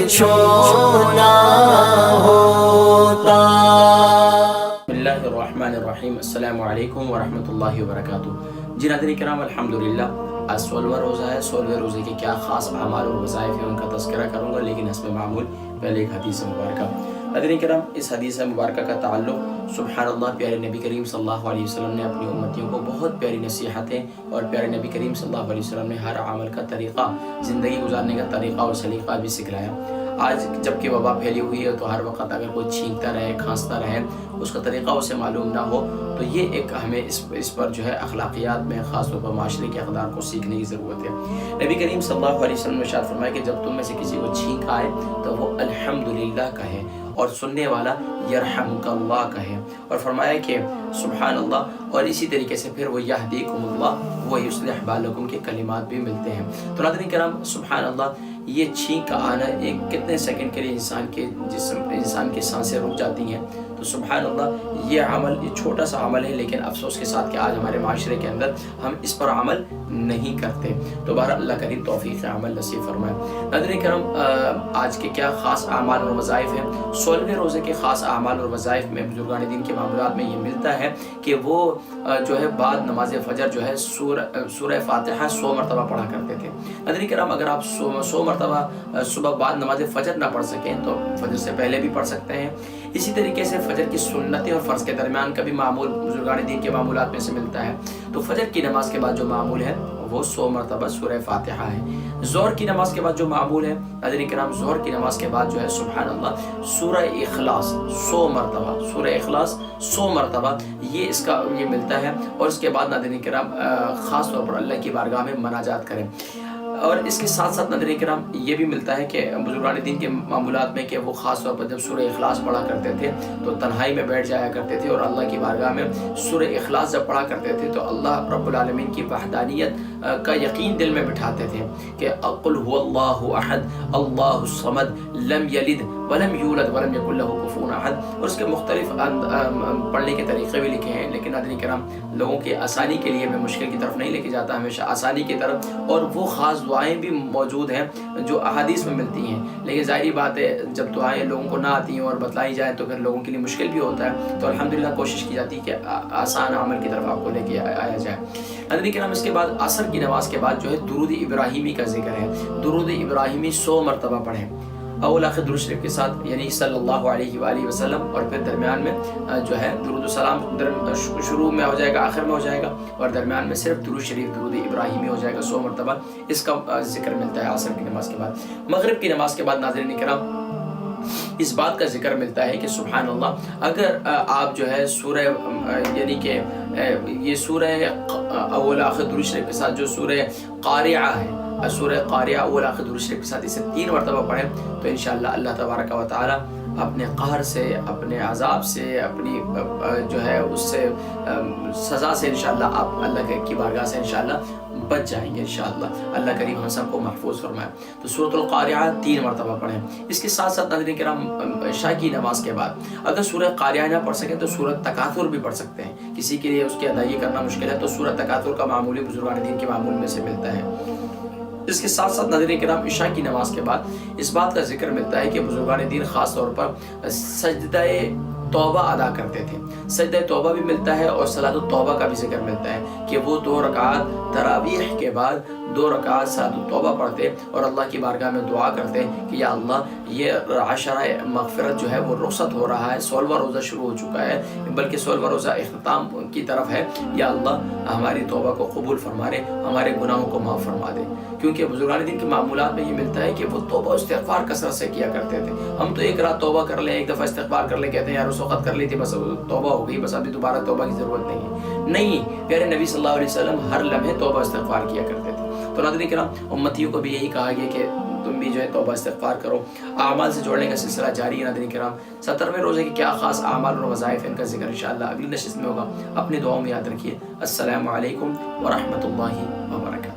چھونا ہوتا۔ بسم اللہ الرحمن الرحیم، السلام علیکم ورحمۃ اللہ وبرکاتہ۔ جی ناظرین کرام، الحمدللہ آج 16واں روزہ ہے۔ 16ویں روزے کے کیا خاص اعمال اور وظائف ہیں ان کا تذکرہ کروں گا، لیکن حسب معمول پہلے ایک حدیث مبارکہ۔ ناظرین کرام، اس حدیث مبارکہ کا تعلق سبحان اللہ پیارے نبی کریم صلی اللہ علیہ وسلم نے اپنی امتیوں کو بہت پیاری نصیحتیں، اور پیارے نبی کریم صلی اللہ علیہ وسلم نے ہر عمل کا طریقہ، زندگی گزارنے کا طریقہ اور سلیقہ بھی سکھلایا۔ آج جب کہ وبا پھیلی ہوئی ہے تو ہر وقت اگر کوئی چھینکتا رہے، کھانستا رہے، اس کا طریقہ اسے معلوم نہ ہو، تو یہ ایک ہمیں اس پر جو ہے اخلاقیات میں، خاص طور پر معاشرے کے اقدار کو سیکھنے کی ضرورت ہے۔ نبی کریم صلی اللہ علیہ وسلم نے ارشاد فرمایا کہ جب تم میں سے کسی کو چھینک آئے تو وہ الحمدللہ کہے، اور سننے والا یرحمک اللہ کہے، اور فرمایا کہ سبحان اللہ، اور اسی طریقے سے پھر وہ یہدیکم اللہ و یصلح بالکم کے کلمات بھی ملتے ہیں۔ تو ناظرین کرام، سبحان اللہ، یہ چھینک کا آنا ایک کتنے سیکنڈ کے لیے انسان کی سانسیں رک جاتی ہیں۔ تو سبحان اللہ، یہ عمل، یہ چھوٹا سا عمل ہے، لیکن افسوس کے ساتھ کہ آج ہمارے معاشرے کے اندر ہم اس پر عمل نہیں کرتے۔ تو بہرحال اللہ کریم توفیق عمل نصیب فرمائے۔ ناظرین کرام، آج کے کیا خاص اعمال اور وظائف ہیں؟ 16ویں روزے کے خاص اعمال اور وظائف میں بزرگان دین کے معمولات میں یہ ملتا ہے کہ وہ جو ہے بعد نماز فجر جو ہے سورہ فاتحہ 100 مرتبہ پڑھا کرتے تھے۔ ناظرین کرام، اگر آپ 100 مرتبہ صبح بعد نماز فجر نہ پڑھ سکیں تو فجر سے پہلے بھی پڑھ سکتے ہیں۔ اسی طریقے سے فجر کی سنتیں اور فرض کے درمیان کا بھی معمول بزرگان دین کے معمولات میں سے ملتا ہے۔ تو فجر کی نماز کے بعد جو معمول ہے وہ 100 مرتبہ سورہ فاتحہ ہے۔ ظہر کی نماز کے بعد جو معمول ہے، ناظرین کرام، ظہر کی نماز کے بعد جو ہے سبحان اللہ سورہ اخلاص 100 مرتبہ، سورہ اخلاص 100 مرتبہ یہ ملتا ہے۔ اور اس کے بعد ناظرین کرام خاص طور پر اللہ کی بارگاہ میں مناجات کریں۔ اور اس کے ساتھ ساتھ ناظرین کرام یہ بھی ملتا ہے کہ بزرگان دین کے معمولات میں کہ وہ خاص طور پر جب سورہ اخلاص پڑھا کرتے تھے تو تنہائی میں بیٹھ جایا کرتے تھے، اور اللہ کی بارگاہ میں سورہ اخلاص جب پڑھا کرتے تھے تو اللہ رب العالمین کی وحدانیت کا یقین دل میں بٹھاتے تھے کہ قل هو اللہ احد اللہ الصمد لم یلد ولم یولد ولم یکن لہ کفوا احد۔ اور اس کے مختلف پڑھنے کے طریقے بھی لکھے ہیں، لیکن ناظرین کرام لوگوں کی آسانی کے لیے میں مشکل کی طرف نہیں لے کے جاتا، ہمیشہ آسانی کی طرف۔ اور وہ خاص دعائیں بھی موجود ہیں جو احادیث میں ملتی ہیں، لیکن ظاہری بات ہے جب دعائیں لوگوں کو نہ آتی ہیں اور بتلائی جائیں تو پھر لوگوں کے لیے مشکل بھی ہوتا ہے۔ تو الحمدللہ کوشش کی جاتی ہے کہ آسان عمل کی طرف آپ کو لے کے آیا جائے۔ ناظرین کرام، اس کے بعد عصر کی نماز کے بعد جو ہے درود ابراہیمی کا ذکر ہے۔ درود ابراہیمی 100 مرتبہ پڑھیں، اول آخر درود شریف کے ساتھ، یعنی صلی اللہ علیہ وآلہ وسلم، اور پھر درمیان میں جو ہے درود السلام شروع میں ہو جائے گا، آخر میں ہو جائے گا، اور درمیان میں صرف درود شریف درود ابراہیمی ہو جائے گا 100 مرتبہ۔ اس کا ذکر ملتا ہے عصر کی نماز کے بعد۔ مغرب کی نماز کے بعد ناظرین کرام اس بات کا ذکر ملتا ہے کہ سبحان اللہ، اگر آپ جو ہے سورہ یعنی کہ یہ سورہ اول آخر درود شریف کے ساتھ جو سورہ قاریعہ ہے، سورہ قاریعہ اول آخر درود شریف کے ساتھ اسے 3 مرتبہ پڑھیں تو انشاءاللہ اللہ تبارک و تعالی اپنے قہر سے، اپنے عذاب سے، اپنی جو ہے اس سے سزا سے انشاءاللہ آپ اللہ کی بارگاہ سے انشاءاللہ بچ جائیں گے انشاءاللہ۔ اللہ کریم ہم سب کو محفوظ فرمائے۔ تو سورۃ القاریعہ 3 مرتبہ پڑھیں۔ اس کے ساتھ ساتھ ناظرین کرام عشاء کی نماز کے بعد اگر سورہ قاریعہ نہ پڑھ سکیں تو سورۃ تکاثر بھی پڑھ سکتے ہیں۔ کسی کے لیے اس کی ادائیگی کرنا مشکل ہے تو سورۃ تکاثر کا معمول بزرگان دین کے معمول میں سے ملتا ہے۔ اس کے ساتھ ساتھ ناظرین کرام عشاء کی نماز کے بعد اس بات کا ذکر ملتا ہے کہ بزرگان دین خاص طور پر سجدہ توبہ ادا کرتے تھے۔ سجدہ توبہ بھی ملتا ہے اور صلاۃ التوبہ کا بھی ذکر ملتا ہے کہ وہ 2 رکعات تراویح کے بعد 2 رکعات صلاۃ التوبہ پڑھتے اور اللہ کی بارگاہ میں دعا کرتے کہ یا اللہ یہ عشرہ مغفرت جو ہے وہ رخصت ہو رہا ہے، 16واں روزہ شروع ہو چکا ہے، بلکہ 16واں روزہ اختتام کی طرف ہے، یا اللہ ہماری توبہ کو قبول فرما دے، ہمارے گناہوں کو معاف فرما دے۔ کیونکہ بزرگان دین کے معمولات میں یہ ملتا ہے کہ وہ توبہ و استغفار کثرت سے کیا کرتے تھے۔ ہم تو ایک رات توبہ کر لیں، ایک دفعہ استغفار کر لیں، کہتے ہیں یار اس وقت کر لی تھی بس توبہ ہو گئی، بس ابھی دوبارہ توبہ کی ضرورت نہیں ہے۔ نہیں، پیارے نبی صلی اللہ علیہ وسلم ہر لمحے توبہ استغفار کیا کرتے تھے۔ تو ناظرین کرام امتیوں کو بھی یہی کہا گیا کہ تم بھی جو ہے توبہ استغفار کرو۔ اعمال سے جوڑنے کا سلسلہ جاری ہے ناظرین کرام۔ 17ویں روزے کے کیا خاص اعمال اور وظائف ہیں ان کا ذکر انشاءاللہ اگلی نشست میں ہوگا۔ اپنی دعاؤں میں یاد رکھیے۔ السلام علیکم ورحمۃ اللہ وبرکاتہ۔